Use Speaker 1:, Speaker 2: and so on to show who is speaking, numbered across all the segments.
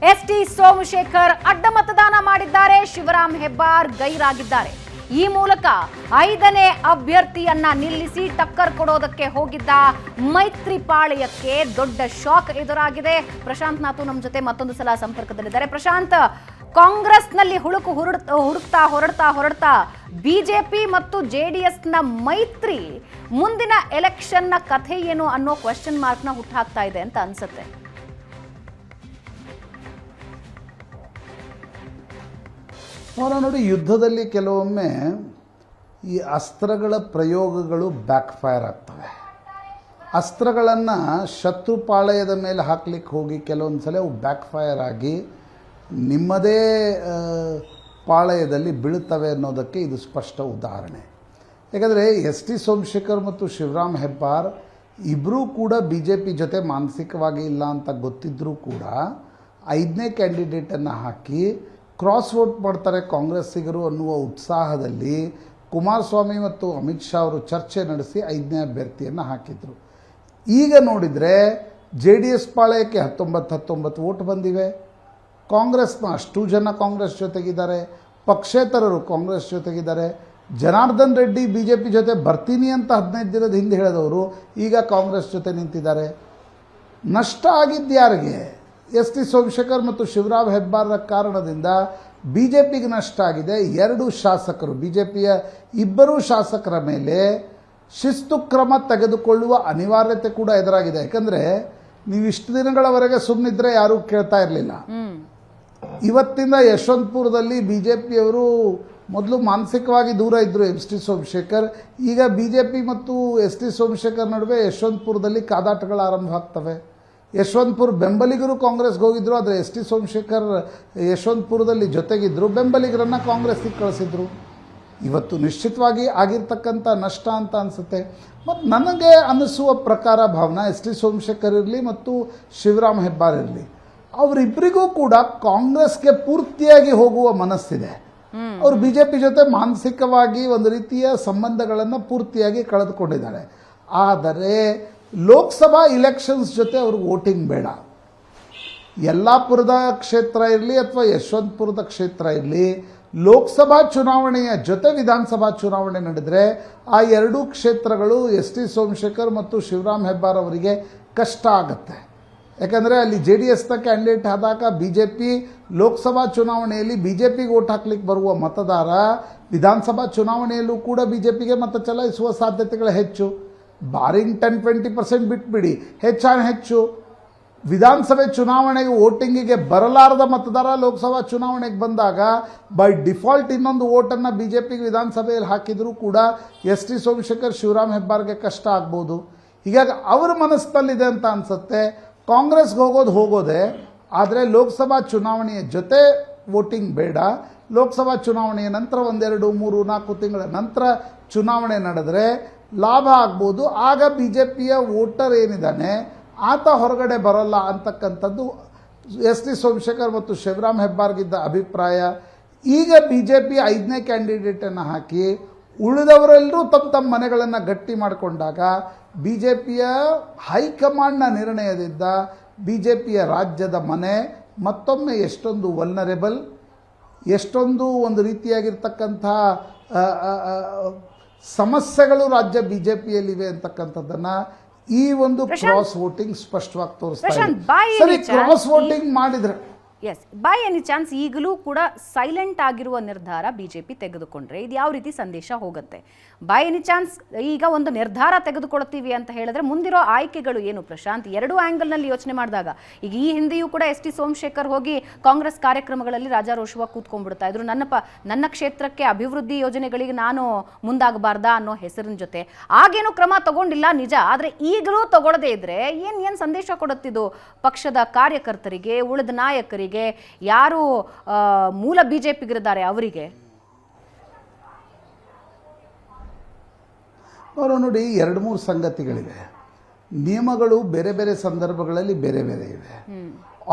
Speaker 1: ST Somashekar ಅಡ್ಡ ಮತದಾನ ಮಾಡಿದ್ದಾರೆ. ಶಿವರಾಮ್ ಹೆಬ್ಬಾರ್ ಗೈರಾಗಿದ್ದಾರೆ. ಈ ಮೂಲಕ 5ನೇ ಅಭ್ಯರ್ಥಿಯನ್ನ ನಿಲ್ಲಿಸಿ ಟಕ್ಕರ್ ಕೊಡೋದಕ್ಕೆ ಹೋಗಿದ್ದ ಮೈತ್ರಿ ಪಾಳೆಯಕ್ಕೆ ದೊಡ್ಡ ಶಾಕ್ ಎದುರಾಗಿದೆ. ಪ್ರಶಾಂತ್ ನಾತು ನಮ್ಮ ಜೊತೆ ಮತ್ತೊಂದು ಸಲ ಸಂಪರ್ಕದಲ್ಲಿದ್ದಾರೆ. ಪ್ರಶಾಂತ್, ಕಾಂಗ್ರೆಸ್ನಲ್ಲಿ ಹೊರಡ್ತಾ ಬಿಜೆಪಿ ಮತ್ತು ಜೆಡಿಎಸ್ನ ಮೈತ್ರಿ ಮುಂದಿನ ಎಲೆಕ್ಷನ್ನ ಕಥೆ ಏನು ಅನ್ನೋ ಕ್ವೆಶ್ಚನ್ ಮಾರ್ಕ್ನ ಹುಟ್ಟಾಕ್ತಾ ಇದೆ ಅಂತ ಅನ್ಸುತ್ತೆ.
Speaker 2: ನೋಡಿ, ಯುದ್ಧದಲ್ಲಿ ಕೆಲವೊಮ್ಮೆ ಈ ಅಸ್ತ್ರಗಳ ಪ್ರಯೋಗಗಳು ಬ್ಯಾಕ್ಫೈರ್ ಆಗ್ತವೆ. ಅಸ್ತ್ರಗಳನ್ನು ಶತ್ರುಪಾಳಯದ ಮೇಲೆ ಹಾಕ್ಲಿಕ್ಕೆ ಹೋಗಿ ಕೆಲವೊಂದು ಸಲ ಅವು ಬ್ಯಾಕ್ಫೈರ್ ಆಗಿ ನಿಮ್ಮದೇ ಪಾಳಯದಲ್ಲಿ ಬೀಳುತ್ತವೆ ಅನ್ನೋದಕ್ಕೆ ಇದು ಸ್ಪಷ್ಟ ಉದಾಹರಣೆ. ಯಾಕಂದರೆ ಎಸ್ಟಿ ಸೋಮಶೇಖರ್ ಮತ್ತು ಶಿವರಾಮ್ ಹೆಬ್ಬಾರ್ ಇಬ್ಬರೂ ಕೂಡ ಬಿ ಜೆ ಪಿ ಜೊತೆ ಮಾನಸಿಕವಾಗಿ ಇಲ್ಲ ಅಂತ ಗೊತ್ತಿದ್ದರೂ ಕೂಡ 5ನೇ ಕ್ಯಾಂಡಿಡೇಟನ್ನು ಹಾಕಿ ಕ್ರಾಸ್ ವೋಟ್ ಮಾಡ್ತಾರೆ ಕಾಂಗ್ರೆಸ್ಸಿಗರು ಅನ್ನುವ ಉತ್ಸಾಹದಲ್ಲಿ ಕುಮಾರಸ್ವಾಮಿ ಮತ್ತು ಅಮಿತ್ ಶಾ ಅವರು ಚರ್ಚೆ ನಡೆಸಿ 5ನೇ ಅಭ್ಯರ್ಥಿಯನ್ನು ಹಾಕಿದರು. ಈಗ ನೋಡಿದರೆ ಜೆ ಡಿ ಎಸ್ ಪಾಳಯಕ್ಕೆ 19 ವೋಟ್ ಬಂದಿವೆ. ಕಾಂಗ್ರೆಸ್ನ ಅಷ್ಟು ಜನ ಕಾಂಗ್ರೆಸ್ ಜೊತೆಗಿದ್ದಾರೆ, ಪಕ್ಷೇತರರು ಕಾಂಗ್ರೆಸ್ ಜೊತೆಗಿದ್ದಾರೆ. Janardhan Reddy B J P ಜೊತೆ ಬರ್ತೀನಿ ಅಂತ 15 ದಿನದ ಹಿಂದೆ ಹೇಳಿದವರು ಈಗ ಕಾಂಗ್ರೆಸ್ ಜೊತೆ ನಿಂತಿದ್ದಾರೆ. ನಷ್ಟ ಆಗಿದ್ದು ಯಾರಿಗೆ? ಎಸ್ ಟಿ ಸೋಮಶೇಖರ್ ಮತ್ತು ಶಿವರಾಮ್ ಹೆಬ್ಬಾರ್ರ ಕಾರಣದಿಂದ ಬಿ ಜೆ ಪಿಗೆ ನಷ್ಟ ಆಗಿದೆ. 2 ಶಾಸಕರು, ಬಿ ಜೆ ಪಿಯ 2 ಶಾಸಕರ ಮೇಲೆ ಶಿಸ್ತು ಕ್ರಮ ತೆಗೆದುಕೊಳ್ಳುವ ಅನಿವಾರ್ಯತೆ ಕೂಡ ಎದುರಾಗಿದೆ. ಯಾಕಂದರೆ ನೀವು ಇಷ್ಟು ದಿನಗಳವರೆಗೆ ಸುಮ್ಮನಿದ್ರೆ ಯಾರೂ ಕೇಳ್ತಾ ಇರಲಿಲ್ಲ. ಇವತ್ತಿಂದ ಯಶವಂತಪುರದಲ್ಲಿ ಬಿ ಜೆ ಪಿಯವರು ಮೊದಲು ಮಾನಸಿಕವಾಗಿ ದೂರ ಇದ್ದರು ಎಸ್ ಟಿ ಸೋಮಶೇಖರ್. ಈಗ ಬಿ ಜೆ ಪಿ ಮತ್ತು ಎಸ್ ಟಿ ಸೋಮಶೇಖರ್ ನಡುವೆ ಯಶವಂತಪುರದಲ್ಲಿ ಕಾದಾಟಗಳು ಆರಂಭ ಆಗ್ತವೆ. ಯಶವಂತಪುರ ಬೆಂಬಲಿಗರು ಕಾಂಗ್ರೆಸ್ಗೆ ಹೋಗಿದ್ದರು, ಆದರೆ ಎಸ್ ಟಿ ಸೋಮಶೇಖರ್ ಯಶವಂತಪುರದಲ್ಲಿ ಜೊತೆಗಿದ್ದರು, ಬೆಂಬಲಿಗರನ್ನು ಕಾಂಗ್ರೆಸ್ಸಿಗೆ ಕಳಿಸಿದ್ರು. ಇವತ್ತು ನಿಶ್ಚಿತವಾಗಿ ಆಗಿರ್ತಕ್ಕಂಥ ನಷ್ಟ ಅಂತ ಅನಿಸುತ್ತೆ. ಮತ್ತು ನನಗೆ ಅನ್ನಿಸುವ ಪ್ರಕಾರ ಭಾವನಾ, ಎಸ್ ಟಿ ಸೋಮಶೇಖರ್ ಇರಲಿ ಮತ್ತು ಶಿವರಾಮ್ ಹೆಬ್ಬಾರ್ ಇರಲಿ, ಅವರಿಬ್ಬರಿಗೂ ಕೂಡ ಕಾಂಗ್ರೆಸ್ಗೆ ಪೂರ್ತಿಯಾಗಿ ಹೋಗುವ ಮನಸ್ಸಿದೆ. ಅವರು ಬಿ ಜೆ ಪಿ ಜೊತೆ ಮಾನಸಿಕವಾಗಿ ಒಂದು ರೀತಿಯ ಸಂಬಂಧಗಳನ್ನು ಪೂರ್ತಿಯಾಗಿ ಕಳೆದುಕೊಂಡಿದ್ದಾರೆ. ಆದರೆ ಲೋಕಸಭಾ ಇಲೆಕ್ಷನ್ಸ್ ಜೊತೆ ಅವ್ರಿಗೆ ವೋಟಿಂಗ್ ಬೇಡ. ಯಲ್ಲಾಪುರದ ಕ್ಷೇತ್ರ ಇರಲಿ ಅಥವಾ ಯಶವಂತಪುರದ ಕ್ಷೇತ್ರ ಇರಲಿ, ಲೋಕಸಭಾ ಚುನಾವಣೆಯ ಜೊತೆ ವಿಧಾನಸಭಾ ಚುನಾವಣೆ ನಡೆದರೆ ಆ 2 ಕ್ಷೇತ್ರಗಳು ಎಸ್ ಟಿ ಸೋಮಶೇಖರ್ ಮತ್ತು ಶಿವರಾಮ್ ಹೆಬ್ಬಾರ್ ಅವರಿಗೆ ಕಷ್ಟ ಆಗುತ್ತೆ. ಯಾಕಂದರೆ ಅಲ್ಲಿ ಜೆ ಡಿ ಎಸ್ನ ಕ್ಯಾಂಡಿಡೇಟ್ ಆದಾಗ ಬಿ ಜೆ ಪಿ ಲೋಕಸಭಾ ಚುನಾವಣೆಯಲ್ಲಿ ಬಿ ಜೆ ಪಿಗೆ ಓಟ್ ಹಾಕ್ಲಿಕ್ಕೆ ಬರುವ ಮತದಾರ ವಿಧಾನಸಭಾ ಚುನಾವಣೆಯಲ್ಲೂ ಕೂಡ ಬಿ ಜೆ ಪಿಗೆ ಮತ ಚಲಾಯಿಸುವ ಸಾಧ್ಯತೆಗಳು ಹೆಚ್ಚು. ಬಾರಿಂಗ್ 10-20% ಬಿಟ್ಬಿಡಿ, ಹೆಚ್ಚು ವಿಧಾನಸಭೆ ಚುನಾವಣೆಗೆ ವೋಟಿಂಗಿಗೆ ಬರಲಾರದ ಮತದಾರ ಲೋಕಸಭಾ ಚುನಾವಣೆಗೆ ಬಂದಾಗ ಬೈ ಡಿಫಾಲ್ಟ್ ಇನ್ನೊಂದು ವೋಟನ್ನು ಬಿ ಜೆ ಪಿಗೆ ವಿಧಾನಸಭೆಯಲ್ಲಿ ಹಾಕಿದರೂ ಕೂಡ ಎಸ್ ಟಿ ಸೋಮಶೇಖರ್ ಶಿವರಾಮ್ ಹೆಬ್ಬಾರ್ಗೆ ಕಷ್ಟ ಆಗ್ಬೋದು. ಹೀಗಾಗಿ ಅವರ ಮನಸ್ಸಿನಲ್ಲಿದೆ ಅಂತ ಅನಿಸುತ್ತೆ. ಕಾಂಗ್ರೆಸ್ಗೆ ಹೋಗೋದೇ, ಆದರೆ ಲೋಕಸಭಾ ಚುನಾವಣೆಯ ಜೊತೆ ವೋಟಿಂಗ್ ಬೇಡ. ಲೋಕಸಭಾ ಚುನಾವಣೆಯ ನಂತರ 1, 2, 3, 4 ತಿಂಗಳ ನಂತರ ಚುನಾವಣೆ ನಡೆದರೆ ಲಾಭ ಆಗ್ಬೋದು. ಆಗ ಬಿ ಜೆ ಪಿಯ ವೋಟರ್ ಏನಿದ್ದಾನೆ ಆತ ಹೊರಗಡೆ ಬರೋಲ್ಲ ಅಂತಕ್ಕಂಥದ್ದು ಎಸ್ ಟಿ ಸೋಮಶೇಖರ್ ಮತ್ತು ಶಿವರಾಮ್ ಹೆಬ್ಬಾರ್ಗಿದ್ದ ಅಭಿಪ್ರಾಯ. ಈಗ ಬಿ ಜೆ ಪಿ 5ನೇ ಕ್ಯಾಂಡಿಡೇಟನ್ನು ಹಾಕಿ ಉಳಿದವರೆಲ್ಲರೂ ತಮ್ಮ ಮನೆಗಳನ್ನು ಗಟ್ಟಿ ಮಾಡಿಕೊಂಡಾಗ ಬಿ ಜೆ ಪಿಯ ಹೈಕಮಾಂಡ್ನ ನಿರ್ಣಯದಿಂದ ಬಿ ಜೆ ಪಿಯ ರಾಜ್ಯದ ಮನೆ ಮತ್ತೊಮ್ಮೆ ಎಷ್ಟೊಂದು ವಲ್ನರೇಬಲ್, ಎಷ್ಟೊಂದು ಒಂದು ರೀತಿಯಾಗಿರ್ತಕ್ಕಂಥ ಸಮಸ್ಯೆಗಳು ರಾಜ್ಯ ಬಿ ಜೆ ಪಿಯಲ್ಲಿವೆ ಅಂತಕ್ಕಂಥದ್ದನ್ನು ಈ ಒಂದು ಕ್ರಾಸ್ ವೋಟಿಂಗ್ ಸ್ಪಷ್ಟವಾಗಿ ತೋರಿಸ್ತಾ ಇದೆ. ಸರಿ, ಕ್ರಾಸ್ ವೋಟಿಂಗ್ ಮಾಡಿದ್ರೆ
Speaker 1: ಬೈ ಎನಿ ಚಾನ್ಸ್ ಈಗಲೂ ಕೂಡ ಸೈಲೆಂಟ್ ಆಗಿರುವ ನಿರ್ಧಾರ ಬಿಜೆಪಿ ತೆಗೆದುಕೊಂಡ್ರೆ ಇದು ಯಾವ ರೀತಿ ಸಂದೇಶ ಹೋಗುತ್ತೆ? ಬೈ ಎನಿ ಚಾನ್ಸ್ ಈಗ ಒಂದು ನಿರ್ಧಾರ ತೆಗೆದುಕೊಳ್ತೀವಿ ಅಂತ ಹೇಳಿದ್ರೆ ಮುಂದಿರೋ ಆಯ್ಕೆಗಳು ಏನು ಪ್ರಶಾಂತ್? 2 ಆ್ಯಂಗಲ್ನಲ್ಲಿ ಯೋಚನೆ ಮಾಡಿದಾಗ ಈಗ ಈ ಹಿಂದೆಯೂ ಕೂಡ ಎಸ್ ಟಿ ಸೋಮಶೇಖರ್ ಹೋಗಿ ಕಾಂಗ್ರೆಸ್ ಕಾರ್ಯಕ್ರಮಗಳಲ್ಲಿ ರಾಜಾರೋಷವಾಗಿ ಕೂತ್ಕೊಂಡ್ಬಿಡ್ತಾ ಇದ್ರು. ನನ್ನ ಕ್ಷೇತ್ರಕ್ಕೆ ಅಭಿವೃದ್ಧಿ ಯೋಜನೆಗಳಿಗೆ ನಾನು ಮುಂದಾಗಬಾರ್ದಾ ಅನ್ನೋ ಹೆಸರಿನ ಜೊತೆ ಆಗೇನು ಕ್ರಮ ತಗೊಂಡಿಲ್ಲ ನಿಜ, ಆದರೆ ಈಗಲೂ ತಗೊಳ್ಳದೇ ಇದ್ರೆ ಏನು ಸಂದೇಶ ಕೊಡುತ್ತಿದ್ದು ಪಕ್ಷದ ಕಾರ್ಯಕರ್ತರಿಗೆ, ಉಳಿದ ನಾಯಕರಿಗೆ, ಯಾರು ಮೂಲ ಬಿಜೆಪಿಗಿದ್ದಾರೆ ಅವರಿಗೆ?
Speaker 2: ನೋಡಿ, 2-3 ಸಂಗತಿಗಳಿವೆ. ನಿಯಮಗಳು ಬೇರೆ ಬೇರೆ ಸಂದರ್ಭಗಳಲ್ಲಿ ಬೇರೆ ಬೇರೆ ಇವೆ.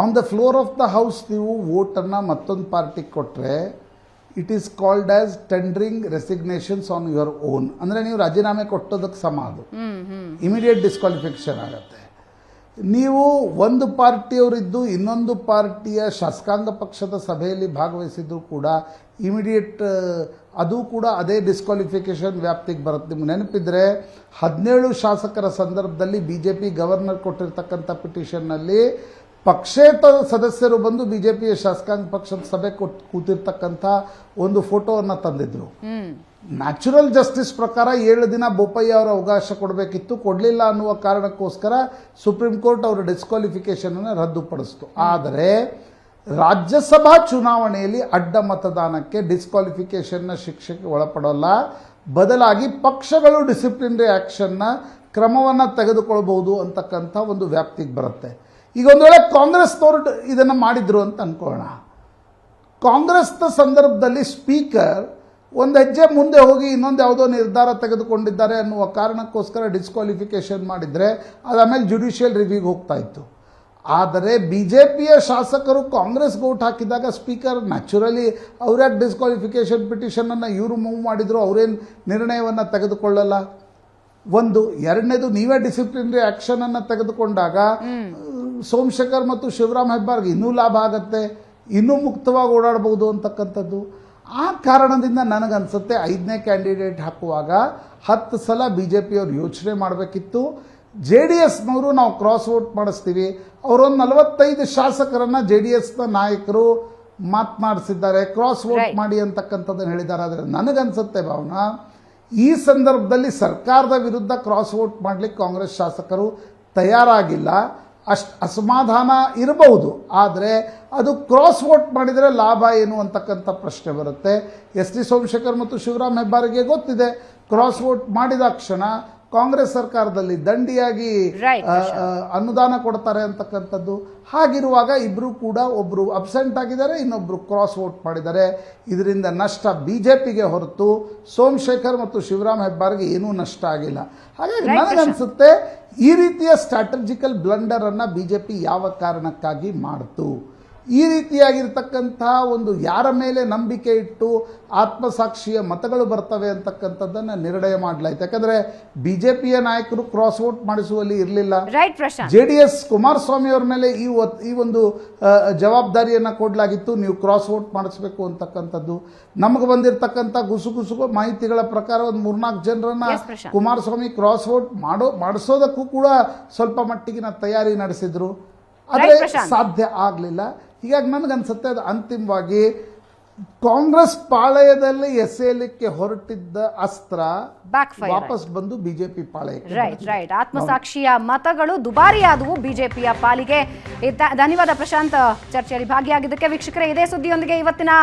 Speaker 2: On the floor of the house ನೀವು ವೋಟನ್ನು ಮತ್ತೊಂದು ಪಾರ್ಟಿಗೆ ಕೊಟ್ಟರೆ it is called as tendering resignations on your own. ಅಂದರೆ ನೀವು ರಾಜೀನಾಮೆ ಕೊಟ್ಟೋದಕ್ಕೆ ಸಮ, ಅದು ಇಮಿಡಿಯೇಟ್ ಡಿಸ್ಕ್ವಾಲಿಫಿಕೇಶನ್ ಆಗುತ್ತೆ. ನೀವು ಒಂದು ಪಾರ್ಟಿಯವರಿದ್ದು ಇನ್ನೊಂದು ಪಾರ್ಟಿಯ ಶಾಸಕಾಂಗ ಪಕ್ಷದ ಸಭೆಯಲ್ಲಿ ಭಾಗವಹಿಸಿದ್ರು ಕೂಡ ಇಮಿಡಿಯೇಟ್ ಅದು ಕೂಡ ಅದೇ ಡಿಸ್ಕ್ವಾಲಿಫಿಕೇಷನ್ ವ್ಯಾಪ್ತಿಗೆ ಬರುತ್ತೆ. ನಿಮ್ಗೆ ನೆನಪಿದ್ರೆ 17 ಶಾಸಕರ ಸಂದರ್ಭದಲ್ಲಿ BJP ಗವರ್ನರ್ ಕೊಟ್ಟಿರ್ತಕ್ಕಂಥ ಪಿಟಿಷನ್ನಲ್ಲಿ ಪಕ್ಷೇತರ ಸದಸ್ಯರು ಬಂದು BJPಯ ಶಾಸಕಾಂಗ ಪಕ್ಷದ ಸಭೆ ಕೂತಿರ್ತಕ್ಕಂಥ ಒಂದು ಫೋಟೋವನ್ನು ತಂದಿದ್ರು. ನ್ಯಾಚುರಲ್ ಜಸ್ಟಿಸ್ ಪ್ರಕಾರ 7 ದಿನ ಬೋಪಯ್ಯ ಅವರ ಅವಕಾಶ ಕೊಡಬೇಕಿತ್ತು, ಕೊಡಲಿಲ್ಲ ಅನ್ನುವ ಕಾರಣಕ್ಕೋಸ್ಕರ ಸುಪ್ರೀಂ ಕೋರ್ಟ್ ಅವರ ಡಿಸ್ಕ್ವಾಲಿಫಿಕೇಷನನ್ನು ರದ್ದುಪಡಿಸಿತು. ಆದರೆ ರಾಜ್ಯಸಭಾ ಚುನಾವಣೆಯಲ್ಲಿ ಅಡ್ಡ ಮತದಾನಕ್ಕೆ ಡಿಸ್ಕ್ವಾಲಿಫಿಕೇಷನ್ನ ಶಿಕ್ಷೆಗೆ ಒಳಪಡೋಲ್ಲ, ಬದಲಾಗಿ ಪಕ್ಷಗಳು ಡಿಸಿಪ್ಲಿನರಿ ಆ್ಯಕ್ಷನ್ನ ಕ್ರಮವನ್ನು ತೆಗೆದುಕೊಳ್ಬಹುದು ಅಂತಕ್ಕಂಥ ಒಂದು ವ್ಯಾಪ್ತಿಗೆ ಬರುತ್ತೆ. ಈಗ ಒಂದು ವೇಳೆ ಕಾಂಗ್ರೆಸ್ನವರು ಇದನ್ನು ಮಾಡಿದ್ರು ಅಂತ ಅಂದ್ಕೊಳ್ಳೋಣ. ಕಾಂಗ್ರೆಸ್ನ ಸಂದರ್ಭದಲ್ಲಿ ಸ್ಪೀಕರ್ ಒಂದು ಹೆಜ್ಜೆ ಮುಂದೆ ಹೋಗಿ ಇನ್ನೊಂದು ಯಾವುದೋ ನಿರ್ಧಾರ ತೆಗೆದುಕೊಂಡಿದ್ದಾರೆ ಅನ್ನುವ ಕಾರಣಕ್ಕೋಸ್ಕರ ಡಿಸ್ಕ್ವಾಲಿಫಿಕೇಷನ್ ಮಾಡಿದರೆ ಅದು ಆಮೇಲೆ ಜುಡಿಷಿಯಲ್ ರಿವ್ಯೂಗೆ ಹೋಗ್ತಾ ಇತ್ತು. ಆದರೆ BJPಯ ಶಾಸಕರು ಕಾಂಗ್ರೆಸ್ಗೆ ಓಟ್ ಹಾಕಿದಾಗ ಸ್ಪೀಕರ್ ನ್ಯಾಚುರಲಿ ಅವ್ರ್ಯಾಕೆ ಡಿಸ್ಕ್ವಾಲಿಫಿಕೇಷನ್ ಪಿಟಿಷನನ್ನು ಇವರು ಮೂವ್ ಮಾಡಿದ್ರು, ಅವರೇನು ನಿರ್ಣಯವನ್ನು ತೆಗೆದುಕೊಳ್ಳಲ್ಲ. ಒಂದು ಎರಡನೇದು, ನೀವೇ ಡಿಸಿಪ್ಲಿನರಿ ಆ್ಯಕ್ಷನನ್ನು ತೆಗೆದುಕೊಂಡಾಗ ಸೋಮಶೇಖರ್ ಮತ್ತು ಶಿವರಾಮ್ ಹೆಬ್ಬಾರ್ಗೆ ಇನ್ನೂ ಲಾಭ ಆಗುತ್ತೆ, ಇನ್ನೂ ಮುಕ್ತವಾಗಿ ಓಡಾಡಬಹುದು ಅಂತಕ್ಕಂಥದ್ದು. ಆ ಕಾರಣದಿಂದ ನನಗನ್ಸುತ್ತೆ 5ನೇ ಕ್ಯಾಂಡಿಡೇಟ್ ಹಾಕುವಾಗ 10 ಸಲ BJPಯವ್ರು ಯೋಚನೆ ಮಾಡಬೇಕಿತ್ತು. JDSನವರು ನಾವು ಕ್ರಾಸ್ ವೋಟ್ ಮಾಡಿಸ್ತೀವಿ, ಅವರೊಂದು 45 ಶಾಸಕರನ್ನು JDSನ ನಾಯಕರು ಮಾತನಾಡಿಸಿದ್ದಾರೆ, ಕ್ರಾಸ್ ವೋಟ್ ಮಾಡಿ ಅಂತಕ್ಕಂಥದ್ದನ್ನು ಹೇಳಿದ್ದಾರೆ. ಆದರೆ ನನಗನ್ಸುತ್ತೆ ಭಾವನಾ, ಈ ಸಂದರ್ಭದಲ್ಲಿ ಸರ್ಕಾರದ ವಿರುದ್ಧ ಕ್ರಾಸ್ ವೋಟ್ ಮಾಡಲಿಕ್ಕೆ ಕಾಂಗ್ರೆಸ್ ಶಾಸಕರು ತಯಾರಾಗಿಲ್ಲ. ಅಷ್ಟು ಅಸಮಾಧಾನ ಇರಬಹುದು, ಆದರೆ ಅದು ಕ್ರಾಸ್ ವೋಟ್ ಮಾಡಿದರೆ ಲಾಭ ಏನು ಅಂತಕ್ಕಂಥ ಪ್ರಶ್ನೆ ಬರುತ್ತೆ. ಎಸ್ ಟಿ ಸೋಮಶೇಖರ್ ಮತ್ತು ಶಿವರಾಮ್ ಹೆಬ್ಬಾರ್ಗೆ ಗೊತ್ತಿದೆ, ಕ್ರಾಸ್ ವೋಟ್ ಮಾಡಿದ ಕ್ಷಣ ಕಾಂಗ್ರೆಸ್ ಸರ್ಕಾರದಲ್ಲಿ ದಂಡಿಯಾಗಿ ಅನುದಾನ ಕೊಡ್ತಾರೆ ಅಂತಕ್ಕಂಥದ್ದು. ಹಾಗಿರುವಾಗ ಇಬ್ಬರು ಕೂಡ ಒಬ್ಬರು ಅಬ್ಸೆಂಟ್ ಆಗಿದ್ದಾರೆ, ಇನ್ನೊಬ್ಬರು ಕ್ರಾಸ್ ವೋಟ್ ಮಾಡಿದ್ದಾರೆ. ಇದರಿಂದ ನಷ್ಟ BJPಗೆ ಹೊರತು ಸೋಮಶೇಖರ್ ಮತ್ತು ಶಿವರಾಮ್ ಹೆಬ್ಬಾರ್ಗೆ ಏನೂ ನಷ್ಟ ಆಗಿಲ್ಲ. ಹಾಗಾಗಿ ನನಗನ್ಸುತ್ತೆ ಈ ರೀತಿಯ ಸ್ಟ್ರಾಟಜಿಕಲ್ ಬ್ಲಂಡರನ್ನು BJP ಯಾವ ಕಾರಣಕ್ಕಾಗಿ ಮಾಡ್ತು, ಈ ರೀತಿಯಾಗಿರ್ತಕ್ಕಂಥ ಒಂದು ಯಾರ ಮೇಲೆ ನಂಬಿಕೆ ಇಟ್ಟು ಆತ್ಮಸಾಕ್ಷಿಯ ಮತಗಳು ಬರ್ತವೆ ಅಂತಕ್ಕಂಥದ್ದನ್ನು ನಿರ್ಣಯ ಮಾಡಲಾಯಿತು. ಯಾಕಂದರೆ BJPಯ ನಾಯಕರು ಕ್ರಾಸ್ ವೋಟ್ ಮಾಡಿಸುವಲ್ಲಿ ಇರಲಿಲ್ಲ. JDS ಕುಮಾರಸ್ವಾಮಿ ಅವ್ರ ಮೇಲೆ ಈ ಒಂದು ಜವಾಬ್ದಾರಿಯನ್ನು ಕೊಡಲಾಗಿತ್ತು, ನೀವು ಕ್ರಾಸ್ ವೋಟ್ ಮಾಡಿಸ್ಬೇಕು ಅಂತಕ್ಕಂಥದ್ದು. ನಮಗೆ ಬಂದಿರತಕ್ಕಂಥ ಗುಸುಗುಸು ಮಾಹಿತಿಗಳ ಪ್ರಕಾರ ಒಂದು 3-4 ಜನರನ್ನ ಕುಮಾರಸ್ವಾಮಿ ಕ್ರಾಸ್ ವೋಟ್ ಮಾಡಿಸೋದಕ್ಕೂ ಕೂಡ ಸ್ವಲ್ಪ ಮಟ್ಟಿಗಿನ ತಯಾರಿ ನಡೆಸಿದ್ರು, ಆದರೆ ಸಾಧ್ಯ ಆಗಲಿಲ್ಲ. ಹೀಗಾಗಿ ನನಗನ್ಸುತ್ತೆ ಅದು ಅಂತಿಮವಾಗಿ ಕಾಂಗ್ರೆಸ್ ಪಾಳಯದಲ್ಲಿ ಎಸೆಯಲಿಕ್ಕೆ ಹೊರಟಿದ್ದ ಅಸ್ತ್ರ ವಾಪಸ್ ಬಂದು BJP ಪಾಳಯಕ್ಕೆ.
Speaker 1: ರೈಟ್. ಆತ್ಮಸಾಕ್ಷಿಯ ಮತಗಳು ದುಬಾರಿಯಾದವು BJPಯ ಪಾಲಿಗೆ. ಧನ್ಯವಾದ ಪ್ರಶಾಂತ್, ಚರ್ಚೆಯಲ್ಲಿ ಭಾಗಿಯಾಗಿದ್ದಕ್ಕೆ. ವೀಕ್ಷಕರೇ, ಇದೇ ಸುದ್ದಿಯೊಂದಿಗೆ ಇವತ್ತಿನ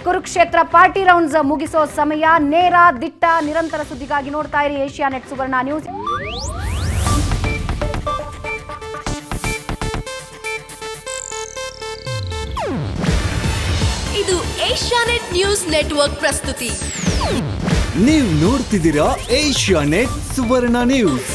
Speaker 1: ಕುರುಕ್ಷೇತ್ರ ಪಾರ್ಟಿ ರೌಂಡ್ಸ್ ಮುಗಿಸೋ ಸಮಯ. ನೇರ ದಿಟ್ಟ ನಿರಂತರ ಸುದ್ದಿಗಾಗಿ ನೋಡ್ತಾ ಇರಿ ಏಷ್ಯಾನೆಟ್ ಸುವರ್ಣ ನ್ಯೂಸ್.
Speaker 3: ಇದು ಏಷ್ಯಾನೆಟ್ ನ್ಯೂಸ್ ನೆಟ್ವರ್ಕ್ ಪ್ರಸ್ತುತಿ.
Speaker 4: ನೀವು ನೋಡ್ತಿದ್ದೀರಾ ಏಷ್ಯಾನೆಟ್ ಸುವರ್ಣ ನ್ಯೂಸ್.